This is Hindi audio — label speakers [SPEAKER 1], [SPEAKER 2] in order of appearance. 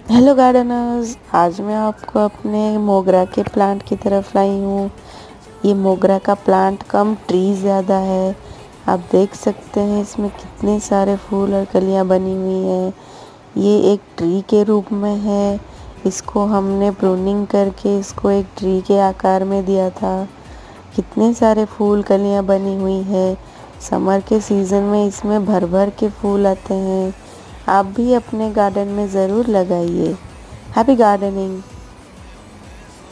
[SPEAKER 1] हेलो गार्डनर्स, आज मैं आपको अपने मोगरा के प्लांट की तरफ लाई हूँ। ये मोगरा का प्लांट कम ट्री ज़्यादा है। आप देख सकते हैं इसमें कितने सारे फूल और कलियाँ बनी हुई हैं। ये एक ट्री के रूप में है। इसको हमने प्रूनिंग करके इसको एक ट्री के आकार में दिया था। कितने सारे फूल कलियाँ बनी हुई है। समर के सीज़न में इसमें भर भर के फूल आते हैं। आप भी अपने गार्डन में ज़रूर लगाइए। Happy gardening.